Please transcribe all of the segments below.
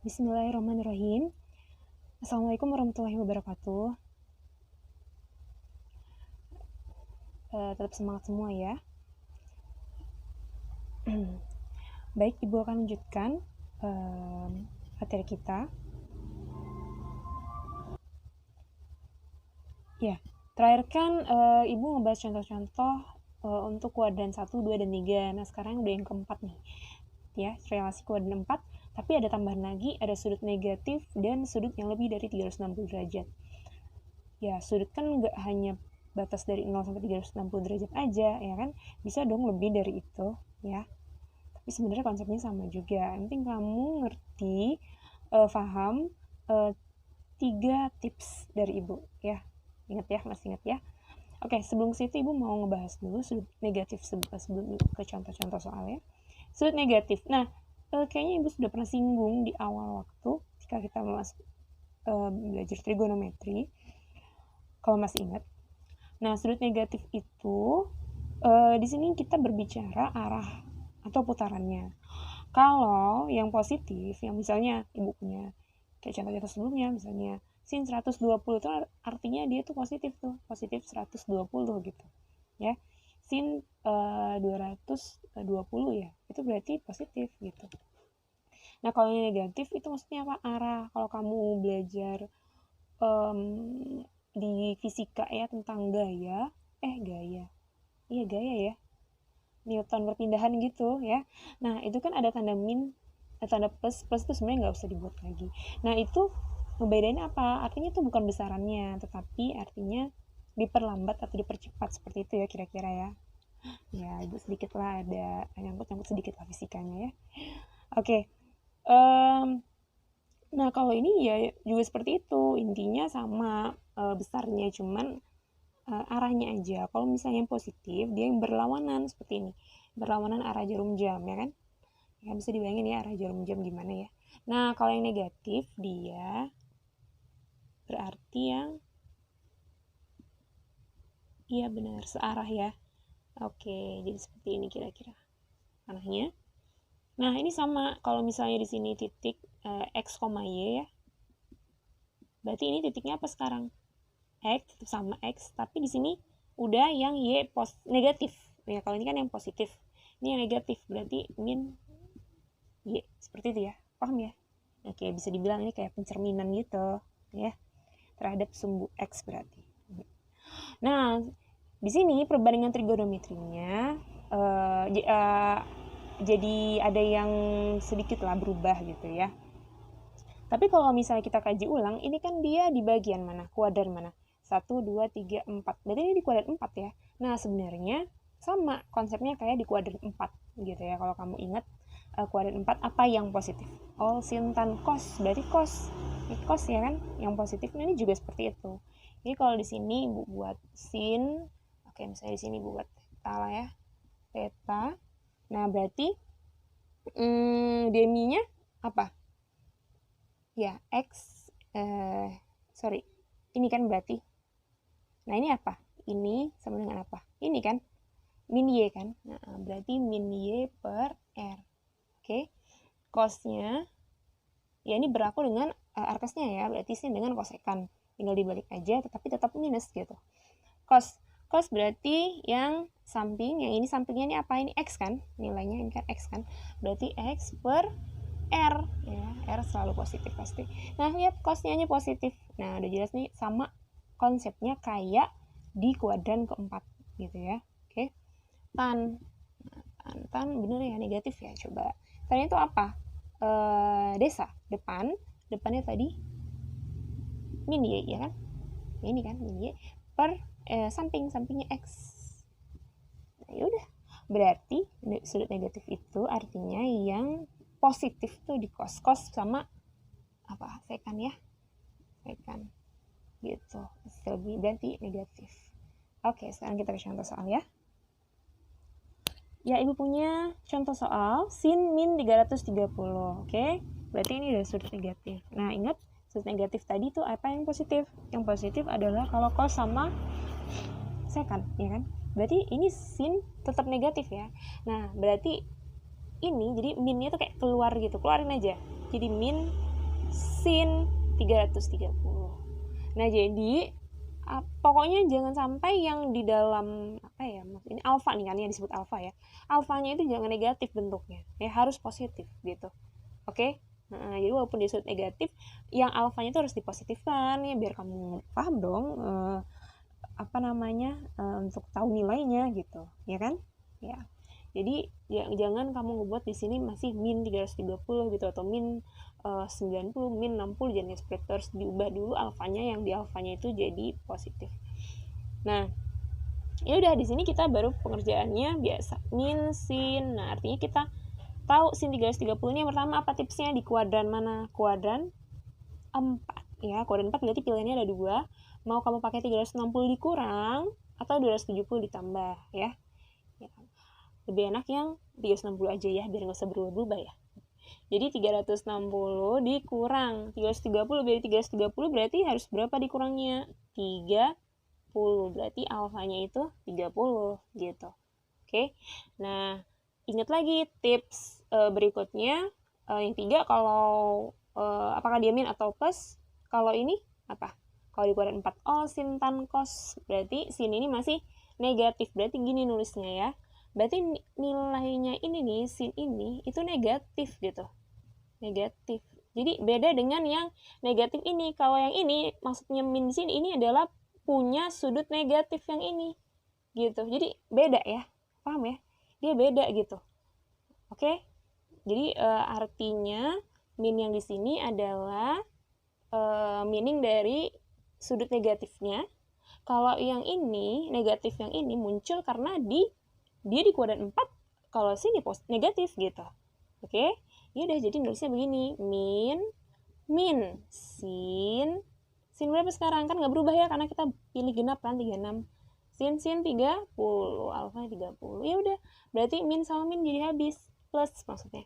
Bismillahirrahmanirrahim. Assalamualaikum warahmatullahi wabarakatuh. Tetap semangat semua ya. Baik, Ibu akan lanjutkan materi kita. Ya, terakhir kan Ibu ngebahas contoh-contoh untuk kuadran 1, 2, dan 3. Nah, sekarang udah yang keempat nih. Ya, relasi kuadran 4, tapi ada tambahan lagi, ada sudut negatif dan sudut yang lebih dari 360 derajat. Ya, sudut kan nggak hanya batas dari 0 sampai 360 derajat aja, ya kan? Bisa dong lebih dari itu, ya. Tapi sebenarnya konsepnya sama juga. Yang penting kamu ngerti, paham 3 tips dari Ibu, ya. Ingat ya, masih ingat ya. Oke, sebelum situ Ibu mau ngebahas dulu sudut negatif sebelum ke contoh-contoh soalnya. Sudut negatif. Nah, kayaknya Ibu sudah pernah singgung di awal waktu ketika kita belajar trigonometri. Kalau masih ingat. Nah, sudut negatif itu di sini kita berbicara arah atau putarannya. Kalau yang positif, yang misalnya Ibu punya kayak contoh-contoh sebelumnya, misalnya sin 120 itu artinya dia tuh positif 120 gitu. Ya. Sin 220 ya, itu berarti positif gitu. Nah, kalau yang negatif itu maksudnya apa? Arah. Kalau kamu belajar di fisika ya tentang gaya, iya gaya ya, Newton perpindahan gitu ya. Nah, itu kan ada tanda min, tanda plus itu sebenarnya nggak usah dibuat lagi. Nah, itu ngebedain apa? Artinya itu bukan besarannya, tetapi artinya diperlambat atau dipercepat, seperti itu ya kira-kira ya. Ya, Ibu sedikit lah ada nyangkut sedikit lah fisikanya ya. Oke. Nah, kalau ini ya juga seperti itu, intinya sama besarnya, cuman arahnya aja. Kalau misalnya yang positif, dia yang berlawanan seperti ini. Berlawanan arah jarum jam, ya kan? Ya, bisa dibayangin ya arah jarum jam gimana ya. Nah, kalau yang negatif, dia berarti yang iya benar, searah ya. Oke, jadi seperti ini kira-kira arahnya. Nah, ini sama. Kalau misalnya di sini titik X, Y ya. Berarti ini titiknya apa sekarang? X, tetap sama X, tapi di sini udah yang Y negatif. Ya, kalau ini kan yang positif. Ini yang negatif, berarti min Y. Seperti itu ya. Paham ya? Oke, bisa dibilang ini kayak pencerminan gitu, ya. Terhadap sumbu X berarti. Nah, di sini perbandingan trigonometrinya jadi ada yang sedikit lah berubah gitu ya. Tapi kalau misalnya kita kaji ulang, ini kan dia di bagian mana? Kuadran mana? 1, 2, 3, 4. Berarti ini di kuadran 4 ya. Nah, sebenarnya sama konsepnya kayak di kuadran 4 gitu ya. Kalau kamu ingat kuadran 4 apa yang positif? All sin tan cos. Berarti cos. Ini cos ya kan? Yang positif ini juga seperti itu. Jadi kalau di sini Ibu buat sin, oke misalnya di sini Ibu buat theta lah ya. Theta. Nah, berarti deminya apa? Ya, X, sorry, ini kan berarti. Nah, ini apa? Ini sama dengan apa? Ini kan, min Y kan? Nah, berarti min Y per R. Oke, cosnya, ya ini berlaku dengan arkesnya ya, berarti sini dengan kosekan. Tinggal dibalik aja, tetapi tetap minus gitu. Cos berarti yang samping, yang ini sampingnya ini apa? Ini X kan? Nilainya ini kan X kan? Berarti X per R ya, R selalu positif pasti. Nah, lihat cosnya positif. Nah, udah jelas nih sama konsepnya kayak di kuadran keempat gitu ya. Oke. Tan. Nah, tan bener ya negatif ya. Coba. Tan itu apa? Desa. Depannya tadi min Y ya kan? Ini kan min Y per sampingnya X. Nah, yaudah. Berarti sudut negatif itu artinya yang positif tuh di cos sama apa sekan ya, sekan gitu, lebih berarti negatif. Oke, sekarang kita ke contoh soal ya. Ya, Ibu punya contoh soal sin min 330. Oke, berarti ini udah sudut negatif. Nah, ingat sudut negatif tadi tuh apa yang positif? Yang positif adalah kalau cos sama sekan ya kan, berarti ini sin tetap negatif ya. Nah, berarti ini jadi minnya tuh kayak keluar gitu, keluarin aja, jadi min sin 330. Nah, jadi pokoknya jangan sampai yang di dalam ini alfa nih kan, yang disebut alfa ya, alfanya itu jangan negatif bentuknya ya, harus positif gitu. Oke. Nah, jadi walaupun disebut negatif, yang alfanya itu harus dipositifkan ya, biar kamu paham dong untuk tahu nilainya gitu ya kan ya. Jadi jangan kamu ngebuat di sini masih min 330 gitu, atau min 90, min 60, jangan seperti itu. Harus diubah dulu alfanya, yang di alfanya itu jadi positif. Nah, ya udah, di sini kita baru pengerjaannya biasa, min sin. Nah, artinya kita tahu sin 330 ini yang pertama apa tipsnya, di kuadran mana? Kuadran 4 ya. Kuadran 4 berarti pilihannya ada 2. Mau kamu pakai 360 dikurang atau 270 ditambah ya. Lebih enak yang 360 aja ya, biar nggak usah berubah-ubah ya. Jadi 360 dikurang 330, dari 330 berarti harus berapa dikurangnya? 30. Berarti alfanya itu 30 gitu. Oke. Nah, ingat lagi tips berikutnya. Yang 3, kalau apakah dia min atau plus? Kalau ini apa? Kalau di kuadran 4, sin tan cos. Berarti sin ini masih negatif. Berarti gini nulisnya ya. Berarti nilainya ini nih, sin ini itu negatif gitu. Negatif. Jadi beda dengan yang negatif ini. Kalau yang ini, maksudnya min di sini ini adalah punya sudut negatif yang ini. Gitu. Jadi beda ya. Paham ya? Dia beda gitu. Oke? Jadi artinya min yang di sini adalah meaning dari sudut negatifnya. Kalau yang ini, negatif yang ini muncul karena dia di kuadran 4, kalau sini negatif gitu. Oke? Ya udah, jadi nulisnya begini, min sin berapa sekarang? Kan nggak berubah ya, karena kita pilih genap kan, 36. Sin 30, alfa 30. Ya udah, berarti min sama min jadi habis, plus maksudnya.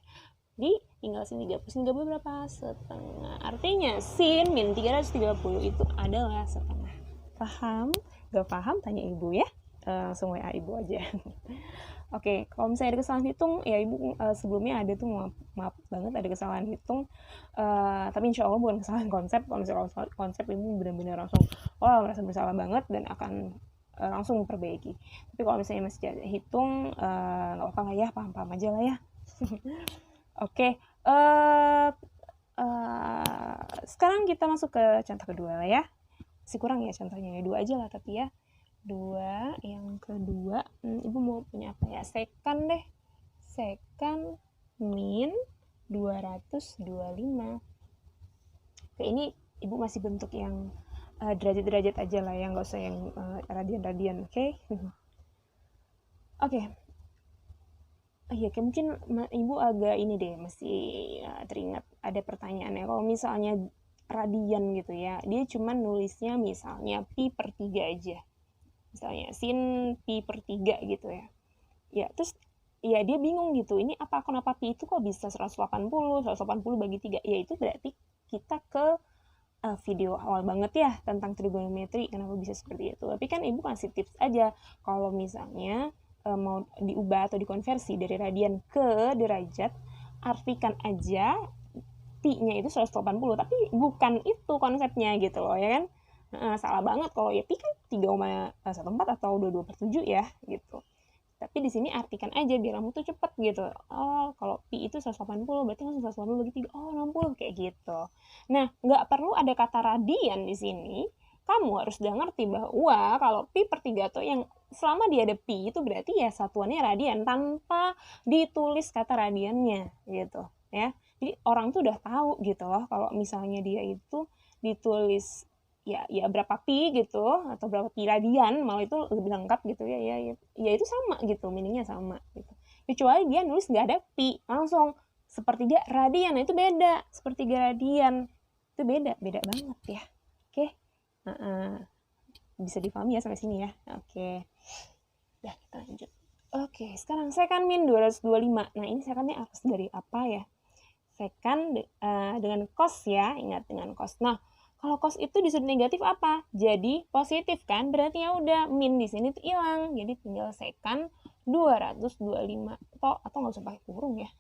Jadi tinggal sin 30. Sin 30 berapa? Setengah. Artinya sin min 330 itu adalah setengah. Paham? Gak paham tanya ibu ya. Langsung WA ibu aja. Oke, kalau misalnya ada kesalahan hitung, ya ibu sebelumnya ada tuh, maaf banget ada kesalahan hitung. Tapi insya Allah bukan kesalahan konsep. Kalau misalnya konsep ibu benar-benar langsung merasa bersalah banget dan akan langsung memperbaiki. Tapi kalau misalnya masih hitung, nggak apa-apa lah ya, paham-paham aja lah ya. Oke, sekarang kita masuk ke contoh kedua lah ya. Masih kurang ya contohnya, 2 aja lah tapi ya. 2, yang kedua, ibu mau punya apa ya? Secant deh. Secant min 225. Oke, ini ibu masih bentuk yang derajat-derajat aja lah ya, nggak usah yang radian-radian, oke? Oke. Iya, mungkin ibu agak ini deh, masih teringat ada pertanyaannya. Kalau misalnya radian gitu ya, dia cuma nulisnya misalnya pi per 3 aja. Misalnya sin pi per 3 gitu ya. Ya, terus ya dia bingung gitu. Ini kenapa pi itu kok bisa 180 bagi 3? Ya itu berarti kita ke video awal banget ya tentang trigonometri, kenapa bisa seperti itu. Tapi kan ibu kasih tips aja kalau misalnya mau diubah atau dikonversi dari radian ke derajat, artikan aja pi-nya itu 180, tapi bukan itu konsepnya gitu loh ya kan. Salah banget kalau ya pi kan 3,14 atau 22/7 ya gitu. Tapi di sini artikan aja biar kamu tuh cepet gitu. Oh, kalau pi itu 180 berarti langsung 180 bagi 3. Oh, 60 kayak gitu. Nah, nggak perlu ada kata radian di sini. Kamu harus udah ngerti bahwa kalau pi per 3 tuh yang selama dia ada pi itu berarti ya satuannya radian tanpa ditulis kata radiannya gitu ya. Jadi orang tuh udah tahu gitu loh kalau misalnya dia itu ditulis ya berapa pi gitu atau berapa pi radian, malah itu lebih lengkap gitu ya itu sama gitu, meaningnya sama gitu. Kecuali dia nulis nggak ada pi, langsung sepertiga radian, nah itu beda. Sepertiga radian itu beda banget ya. Oke. Bisa dipahami ya sampai sini ya. Oke. Udah, kita lanjut. Oke, sekarang secant min 225. Nah, ini secantnya harus dari apa ya? Secant dengan cos ya, ingat dengan cos. Nah, kalau cos itu di sudut negatif apa? Jadi positif kan? Berarti ya udah min di sini tuh hilang. Jadi tinggal secant 225. Atau nggak usah pakai kurung ya.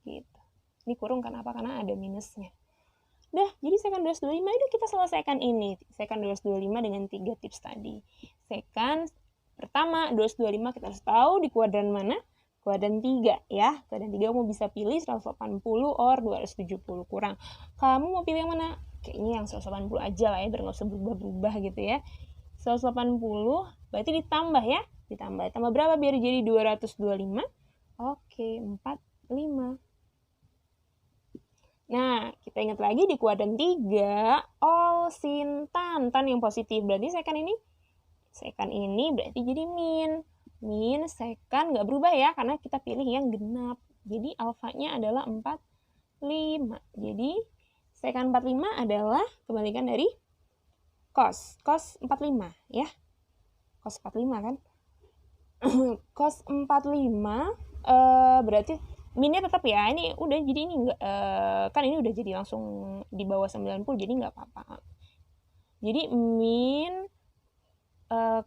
Gitu. Ini kurung kan apa? Karena ada minusnya. Dah, jadi sekant 225 itu kita selesaikan ini. Sekant 225 dengan 3 tips tadi. Sekant pertama, 225 kita harus tahu di kuadran mana? Kuadran 3 ya. Kuadran 3 kamu bisa pilih 180 or 270 kurang. Kamu mau pilih yang mana? Kayaknya yang 180 aja lah ya, biar nggak usah berubah-berubah gitu ya. 180 berarti ditambah ya. Tambah berapa biar jadi 225? Oke, 45. Nah, kita ingat lagi di kuadran 3, all sin tan yang positif. Berarti sekant ini berarti jadi min. Min sekant nggak berubah ya, karena kita pilih yang genap. Jadi alfanya adalah 45. Jadi sekant 45 adalah kebalikan dari cos 45 ya. Cos 45 kan. Cos 45 berarti minnya tetap ya, ini udah jadi ini enggak, kan ini udah jadi langsung di bawah 90 jadi nggak apa-apa. Jadi min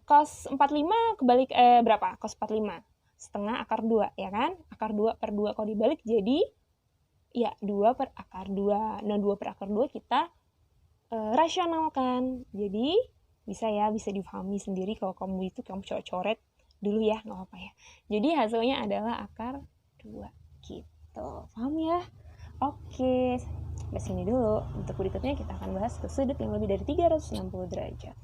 cos 45 kebalik berapa? Cos 45 setengah akar 2 ya kan? Akar 2 per 2 kalau dibalik jadi ya 2 per akar 2. Nah 2 per akar 2 kita rasionalkan. Jadi bisa difahami sendiri kalau kamu coret-coret dulu ya, nggak apa-apa ya. Jadi hasilnya adalah akar 2 gitu. Paham ya? Oke, sampai sini dulu. Untuk berikutnya kita akan bahas ke sudut yang lebih dari 360 derajat.